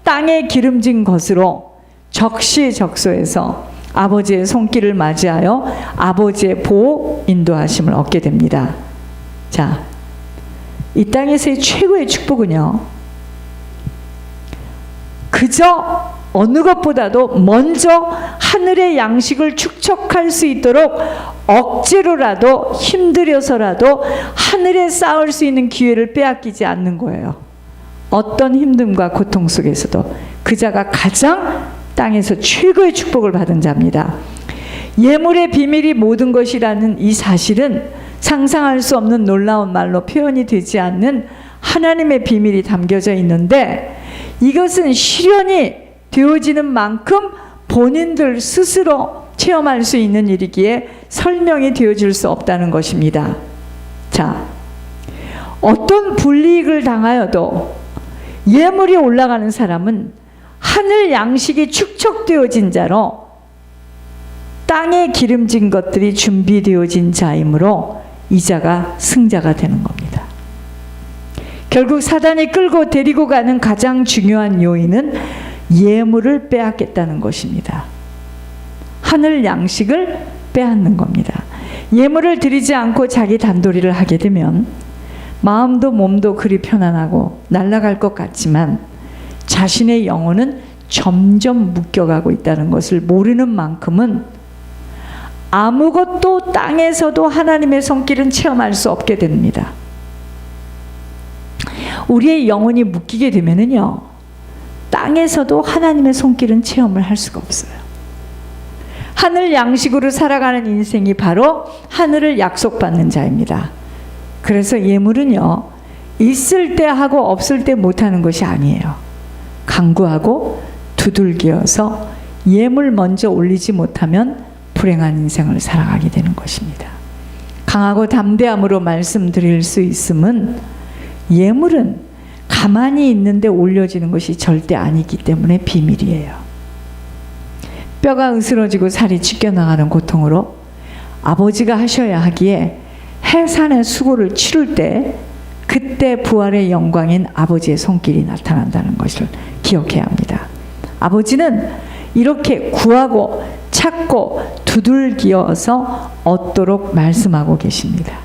땅에 기름진 것으로 적시적소에서 아버지의 손길을 맞이하여 아버지의 보호 인도하심을 얻게 됩니다. 자, 이 땅에서의 최고의 축복은요, 그저 어느 것보다도 먼저 하늘의 양식을 축적할 수 있도록 억지로라도 힘들여서라도 하늘에 쌓을 수 있는 기회를 빼앗기지 않는 거예요. 어떤 힘듦과 고통 속에서도 그 자가 가장 땅에서 최고의 축복을 받은 자입니다. 예물의 비밀이 모든 것이라는 이 사실은 상상할 수 없는 놀라운 말로 표현이 되지 않는 하나님의 비밀이 담겨져 있는데, 이것은 실현이 되어지는 만큼 본인들 스스로 체험할 수 있는 일이기에 설명이 되어질 수 없다는 것입니다. 자, 어떤 불이익을 당하여도 예물이 올라가는 사람은 하늘 양식이 축적되어진 자로 땅에 기름진 것들이 준비되어진 자이므로 이 자가 승자가 되는 겁니다. 결국 사단이 끌고 데리고 가는 가장 중요한 요인은 예물을 빼앗겠다는 것입니다. 하늘 양식을 빼앗는 겁니다. 예물을 드리지 않고 자기 단도리를 하게 되면 마음도 몸도 그리 편안하고 날아갈 것 같지만 자신의 영혼은 점점 묶여가고 있다는 것을 모르는 만큼은 아무것도 땅에서도 하나님의 손길은 체험할 수 없게 됩니다. 우리의 영혼이 묶이게 되면은요, 땅에서도 하나님의 손길은 체험을 할 수가 없어요. 하늘 양식으로 살아가는 인생이 바로 하늘을 약속받는 자입니다. 그래서 예물은요, 있을 때 하고 없을 때 못하는 것이 아니에요. 강구하고 두들기어서 예물 먼저 올리지 못하면 불행한 인생을 살아가게 되는 것입니다. 강하고 담대함으로 말씀드릴 수 있음은 예물은 가만히 있는데 올려지는 것이 절대 아니기 때문에 비밀이에요. 뼈가 으스러지고 살이 찢겨나가는 고통으로 아버지가 하셔야 하기에 해산의 수고를 치를 때 그때 부활의 영광인 아버지의 손길이 나타난다는 것을 기억해야 합니다. 아버지는 이렇게 구하고 찾고 두들기어서 얻도록 말씀하고 계십니다.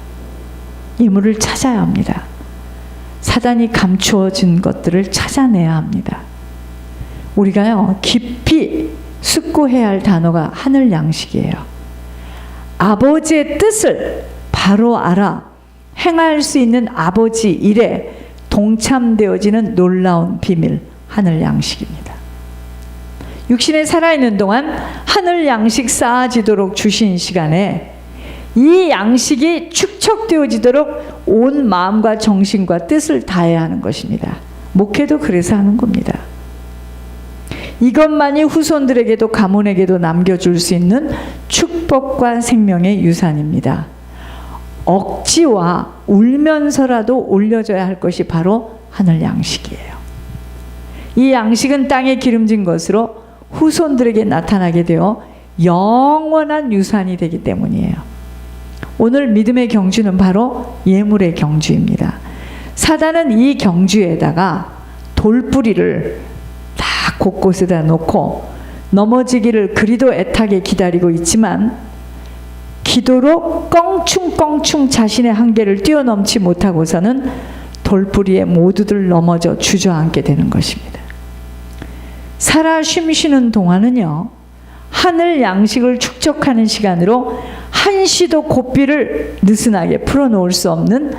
예물을 찾아야 합니다. 사단이 감추어진 것들을 찾아내야 합니다. 우리가요, 깊이 숙고해야 할 단어가 하늘 양식이에요. 아버지의 뜻을 바로 알아 행할 수 있는 아버지 일에 동참되어지는 놀라운 비밀, 하늘 양식입니다. 육신에 살아있는 동안 하늘 양식 쌓아지도록 주신 시간에 이 양식이 축적되어지도록 온 마음과 정신과 뜻을 다해야 하는 것입니다. 목회도 그래서 하는 겁니다. 이것만이 후손들에게도 가문에게도 남겨줄 수 있는 축복과 생명의 유산입니다. 억지와 울면서라도 올려줘야 할 것이 바로 하늘 양식이에요. 이 양식은 땅에 기름진 것으로 후손들에게 나타나게 되어 영원한 유산이 되기 때문이에요. 오늘 믿음의 경주는 바로 예물의 경주입니다. 사단은 이 경주에다가 돌뿌리를 다 곳곳에다 놓고 넘어지기를 그리도 애타게 기다리고 있지만 기도로 껑충껑충 자신의 한계를 뛰어넘지 못하고서는 돌뿌리에 모두들 넘어져 주저앉게 되는 것입니다. 살아 쉼쉬는 동안은요, 하늘 양식을 축적하는 시간으로 한시도 고삐를 느슨하게 풀어놓을 수 없는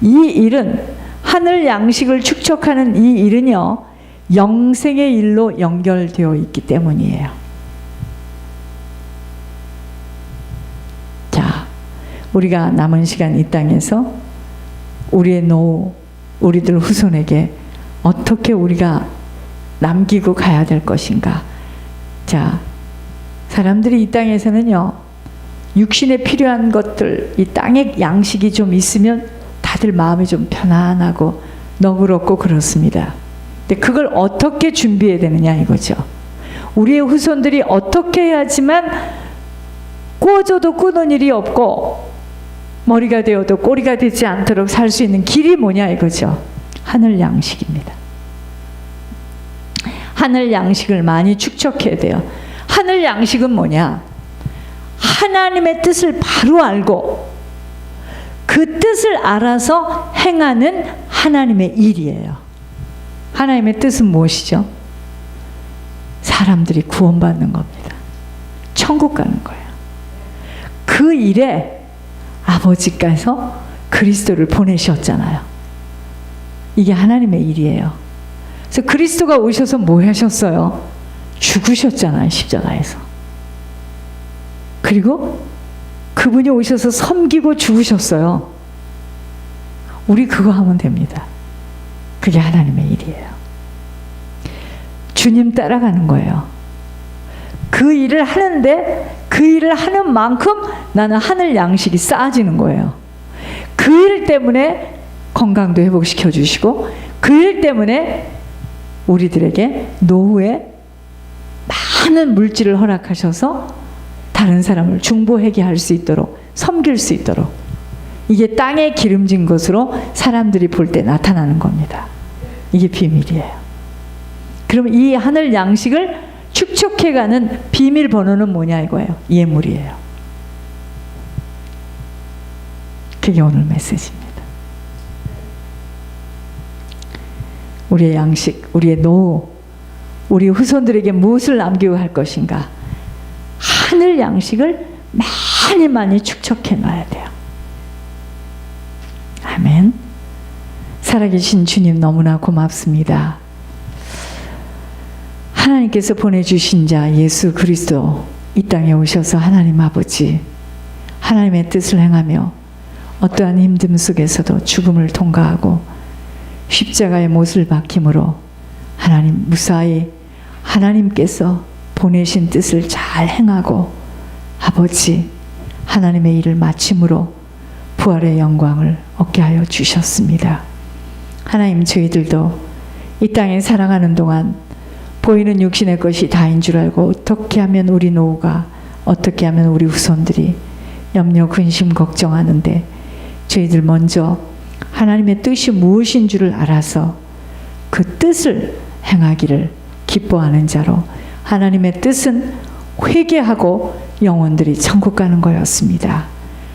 이 일은, 하늘 양식을 축적하는 이 일은요, 영생의 일로 연결되어 있기 때문이에요. 자, 우리가 남은 시간 이 땅에서 우리의 노후, 우리들 후손에게 어떻게 우리가 남기고 가야 될 것인가. 자, 사람들이 이 땅에서는요, 육신에 필요한 것들, 이 땅의 양식이 좀 있으면 다들 마음이 좀 편안하고 너그럽고 그렇습니다. 근데 그걸 어떻게 준비해야 되느냐 이거죠. 우리의 후손들이 어떻게 해야지만 구워져도 꾸는 일이 없고 머리가 되어도 꼬리가 되지 않도록 살 수 있는 길이 뭐냐 이거죠. 하늘 양식입니다. 하늘 양식을 많이 축적해야 돼요. 하늘 양식은 뭐냐? 하나님의 뜻을 바로 알고 그 뜻을 알아서 행하는 하나님의 일이에요. 하나님의 뜻은 무엇이죠? 사람들이 구원받는 겁니다. 천국 가는 거예요. 그 일에 아버지께서 그리스도를 보내셨잖아요. 이게 하나님의 일이에요. 그래서 그리스도가 오셔서 뭐 하셨어요? 죽으셨잖아요, 십자가에서. 그리고 그분이 오셔서 섬기고 죽으셨어요. 우리 그거 하면 됩니다. 그게 하나님의 일이에요. 주님 따라가는 거예요. 그 일을 하는데 그 일을 하는 만큼 나는 하늘 양식이 쌓아지는 거예요. 그 일 때문에 건강도 회복시켜 주시고 그 일 때문에 우리들에게 노후에 많은 물질을 허락하셔서 다른 사람을 중보회개 할 수 있도록 섬길 수 있도록 이게 땅에 기름진 것으로 사람들이 볼 때 나타나는 겁니다. 이게 비밀이에요. 그럼 이 하늘 양식을 축적해가는 비밀번호는 뭐냐 이거예요. 예물이에요. 그게 오늘 메시지입니다. 우리의 양식, 우리의 노후, 우리 후손들에게 무엇을 남기고 할 것인가? 하늘 양식을 많이 많이 축적해 놔야 돼요. 아멘. 살아계신 주님 너무나 고맙습니다. 하나님께서 보내주신 자 예수 그리스도 이 땅에 오셔서 하나님 아버지 하나님의 뜻을 행하며 어떠한 힘듦 속에서도 죽음을 통과하고 십자가의 못을 박힘으로 하나님 무사히 하나님께서 보내신 뜻을 잘 행하고 아버지 하나님의 일을 마침으로 부활의 영광을 얻게 하여 주셨습니다. 하나님 저희들도 이 땅에 살아가는 동안 보이는 육신의 것이 다인 줄 알고 어떻게 하면 우리 노후가 어떻게 하면 우리 후손들이 염려 근심 걱정하는데 저희들 먼저 하나님의 뜻이 무엇인 줄을 알아서 그 뜻을 행하기를 기뻐하는 자로 하나님의 뜻은 회개하고 영혼들이 천국 가는 거였습니다.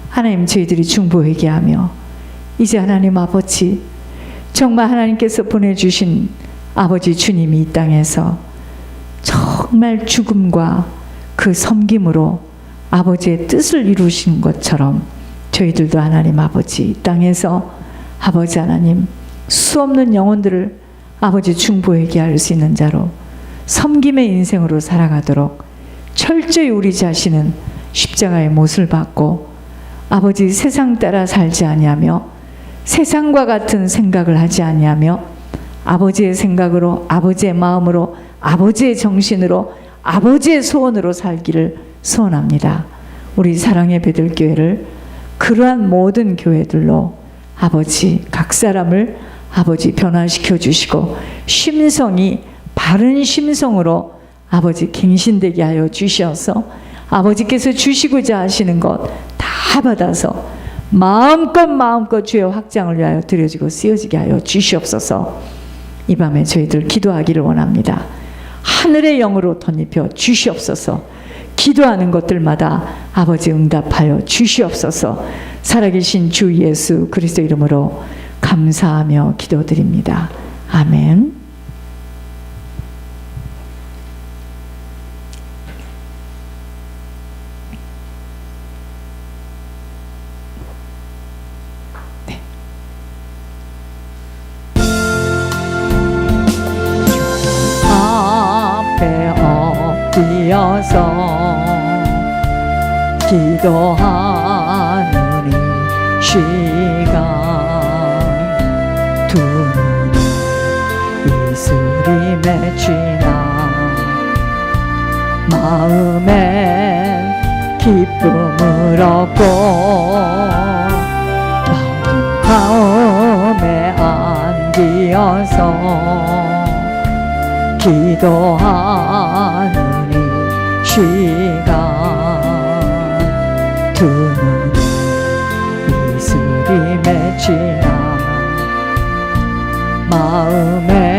하나님 저희들이 중보 회개하며 이제 하나님 아버지 정말 하나님께서 보내주신 아버지 주님이 이 땅에서 정말 죽음과 그 섬김으로 아버지의 뜻을 이루신 것처럼 저희들도 하나님 아버지 이 땅에서 아버지 하나님 수없는 영혼들을 아버지 중보하게 할 수 있는 자로 섬김의 인생으로 살아가도록 철저히 우리 자신은 십자가의 못을 받고 아버지 세상 따라 살지 아니하며 세상과 같은 생각을 하지 아니하며 아버지의 생각으로 아버지의 마음으로 아버지의 정신으로 아버지의 소원으로 살기를 소원합니다. 우리 사랑의 베들교회를 그러한 모든 교회들로 아버지 각 사람을 아버지 변화시켜 주시고 심성이 바른 심성으로 아버지 갱신되게 하여 주셔서 아버지께서 주시고자 하시는 것 다 받아서 마음껏 주의 확장을 위하여 드려지고 쓰여지게 하여 주시옵소서. 이 밤에 저희들 기도하기를 원합니다. 하늘의 영으로 덧입혀 주시옵소서. 기도하는 것들마다 아버지 응답하여 주시옵소서. 살아계신 주 예수 그리스도 이름으로 감사하며 기도드립니다. 아멘. 네. 앞에 엎드려서 기도하는 이 시간 두 눈이 이슬이 맺히나 마음에 기쁨을 얻고 마음에 안기어서 기도하는 이 시간 두 눈이 이슬이 맺히나 마음에